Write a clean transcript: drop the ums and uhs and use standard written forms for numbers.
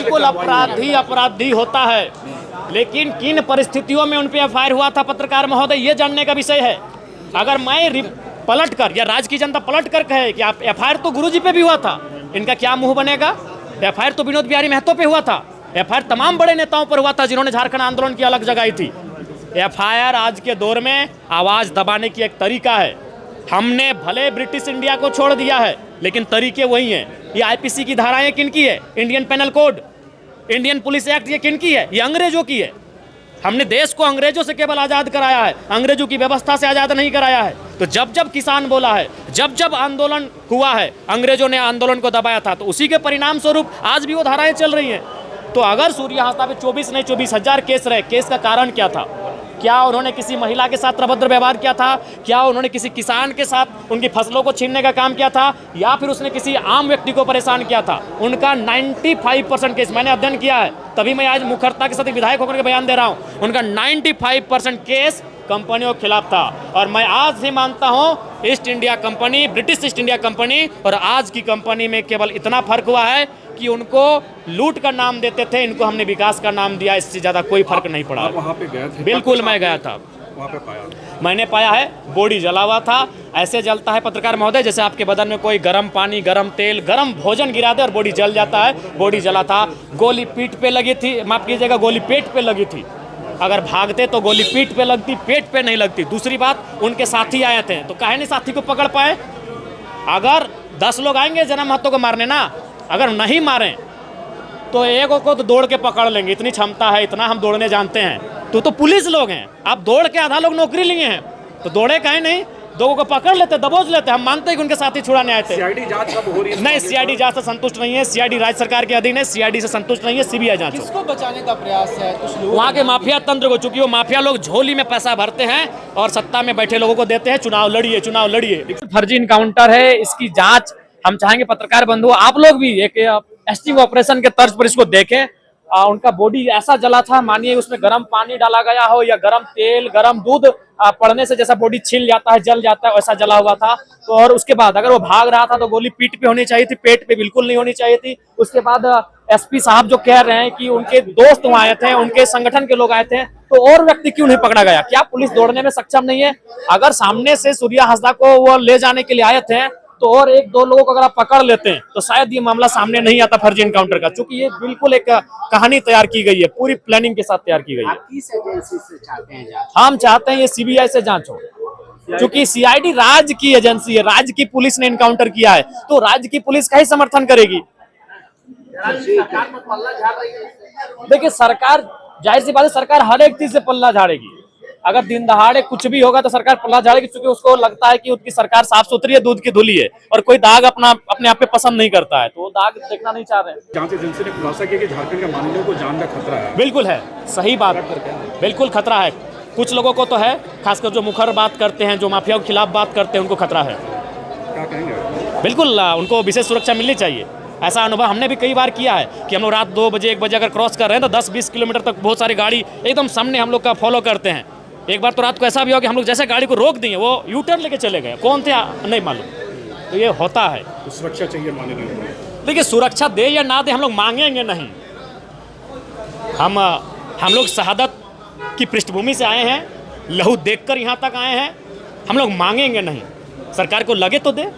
बिल्कुल अपराधी अपराधी होता है, लेकिन किन परिस्थितियों में उन पे एफआईआर हुआ था पत्रकार महोदय, ये जानने का विषय है। अगर मैं पलट कर या राज्य की जनता पलट कर कहे कि आप एफआईआर तो गुरुजी पे भी हुआ था, इनका क्या मुंह बनेगा? एफआईआर तो विनोद बिहारी महतो पे हुआ था, एफआईआर तमाम बड़े नेताओं पर हुआ था जिन्होंने झारखंड आंदोलन की अलग जगाई थी। एफआईआर आज के दौर में आवाज दबाने की एक तरीका है। हमने भले ब्रिटिश इंडिया को छोड़ दिया है, लेकिन तरीके वही हैं। ये आईपीसी की धाराएं किनकी है? Indian Penal Code, Indian Police Act, ये किनकी है? ये अंग्रेजों की है। हमने देश को अंग्रेजों से केवल आज़ाद कराया है, अंग्रेजों की व्यवस्था से आज़ाद नहीं कराया है। तो जब जब किसान बोला है, जब जब आंदोलन हुआ है, अंग्रेजों ने आंदोलन को दबाया था, तो उसी के परिणाम स्वरूप आज भी वो धाराएं चल रही हैं। तो अगर सूर्या हासदा पे 24 नहीं 24,000 केस रहे, केस का कारण क्या था? क्या उन्होंने किसी महिला के साथ अभद्र व्यवहार किया था? क्या उन्होंने किसी किसान के साथ उनकी फसलों को छीनने का काम किया था? या फिर उसने किसी आम व्यक्ति को परेशान किया था? उनका 95% केस, मैंने अध्ययन किया है, तभी मैं आज मुखरता के साथ विधायक होकर के बयान दे रहा हूं, उनका 95% केस कंपनियों के खिलाफ था। और मैं आज ही मानता हूं east India company, British east India company और आज की कंपनी में केवल इतना फर्क हुआ है कि उनको लूट का नाम देते थे, इनको हमने विकास का नाम दिया, इससे ज़्यादा कोई फर्क नहीं पड़ा। आप वहाँ पे गए थे? बिल्कुल मैं गया था, वहाँ पे पाया? मैंने पाया है बॉडी जला हुआ था। ऐसे जलता है पत्रकार महोदय जैसे आपके बदन में कोई गर्म पानी, गर्म तेल, गर्म भोजन गिरा दे और बॉडी जल जाता है। बॉडी जला था, गोली पीठ पे लगी थी, माफ कीजिएगा गोली पेट पे लगी थी। अगर भागते तो गोली पीठ पे लगती, पेट पे नहीं लगती। दूसरी बात, उनके साथी आए थे तो काहे नहीं साथी को पकड़ पाए? अगर 10 लोग आएंगे जना महतो को मारने ना, अगर नहीं मारें तो एक को तो दौड़ के पकड़ लेंगे, इतनी क्षमता है, इतना हम दौड़ने जानते हैं। तो पुलिस लोग हैं, आप दौड़ के आधा लोग नौकरी लिए हैं, तो दौड़े काहे नहीं? 2 को पकड़ लेते, दबोच लेते। हम मानते हैं कि उनके साथी छुड़ाने आए थे। सीआईडी जांच कब हो रही है? नहीं, सीआईडी जांच से संतुष्ट नहीं है। सीआईडी राज्य सरकार के अधीन है, सीआईडी से संतुष्ट नहीं है, सीबीआई जांच। किसको बचाने का प्रयास है? कुछ लोग वहाँ के माफिया तंत्र को, चूंकि वो माफिया लोग झोली में पैसा भरते हैं और सत्ता में बैठे लोगों को देते हैं, चुनाव लड़िए चुनाव लड़िए। फर्जी इनकाउंटर है, इसकी जांच हम चाहेंगे पत्रकार बंधु आप लोग भी एक एस्टिंग ऑपरेशन के तर्ज पर इसको देखें। उनका बॉडी ऐसा जला था, मानिए उसमें गर्म पानी डाला गया हो या गर्म तेल, गर्म दूध पड़ने से जैसा बॉडी छिल जाता है, जल जाता है, वैसा जला हुआ था। तो और उसके बाद अगर वो भाग रहा था तो गोली पीठ पे होनी चाहिए थी, पेट पे बिल्कुल नहीं होनी चाहिए थी। उसके बाद एसपी साहब जो कह रहे हैं कि उनके दोस्त वहाँ आए थे, उनके संगठन के लोग आए थे, तो और व्यक्ति क्यों नहीं पकड़ा गया? क्या पुलिस दौड़ने में सक्षम नहीं है? अगर सामने से सूर्या हासदा को वो ले जाने के लिए आए थे तो और 1-2 लोगों को अगर आप पकड़ लेते हैं तो शायद ये मामला सामने नहीं आता फर्जी इनकाउंटर का, क्योंकि ये बिल्कुल एक कहानी तैयार की गई है, पूरी प्लानिंग के साथ तैयार की गई है। आप किस एजेंसी से चाहते हैं जांच? हम चाहते हैं ये सीबीआई से जांच हो, क्योंकि सीआईडी राज्य की एजेंसी है, राज्य की पुलिस ने इनकाउंटर किया है, तो राज्य की पुलिस का ही समर्थन करेगी। देखिए सरकार, जाहिर सी बात है, सरकार हर एक चीज से पल्ला झाड़ेगी। अगर दिन दहाड़े कुछ भी होगा तो सरकार पल्ला झाड़ेगी, क्योंकि उसको लगता है कि उसकी सरकार साफ सुथरी है, दूध की धुली है और कोई दाग अपने आप पे पसंद नहीं करता है, तो वो दाग देखना नहीं चाह रहे। जांच एजेंसी ने खुलासा किया कि झारखंड के माननीयों को जान का खतरा है। बिल्कुल है, सही बात, बिल्कुल खतरा है। कुछ लोगों को तो है, खासकर जो मुखर बात करते हैं, जो माफिया के खिलाफ बात करते हैं, उनको खतरा है। क्या कहेंगे? बिल्कुल, उनको विशेष सुरक्षा मिलनी चाहिए। ऐसा अनुभव हमने भी कई बार किया है कि हम लोग रात 2 बजे 1 बजे अगर क्रॉस कर रहे हैं तो 10-20 किलोमीटर तक बहुत सारी गाड़ी एकदम सामने हम लोग का फॉलो करते हैं। एक बार तो रात को ऐसा भी हो कि हम लोग जैसे गाड़ी को रोक दिए, वो यू टर्न लेके चले गए, कौन थे नहीं मालूम। तो ये होता है। तो सुरक्षा चाहिए माननीय। देखिए सुरक्षा दे या ना दे, हम लोग मांगेंगे नहीं। हम लोग शहादत की पृष्ठभूमि से आए हैं, लहू देखकर यहाँ तक आए हैं, हम लोग मांगेंगे नहीं। सरकार को लगे तो दे,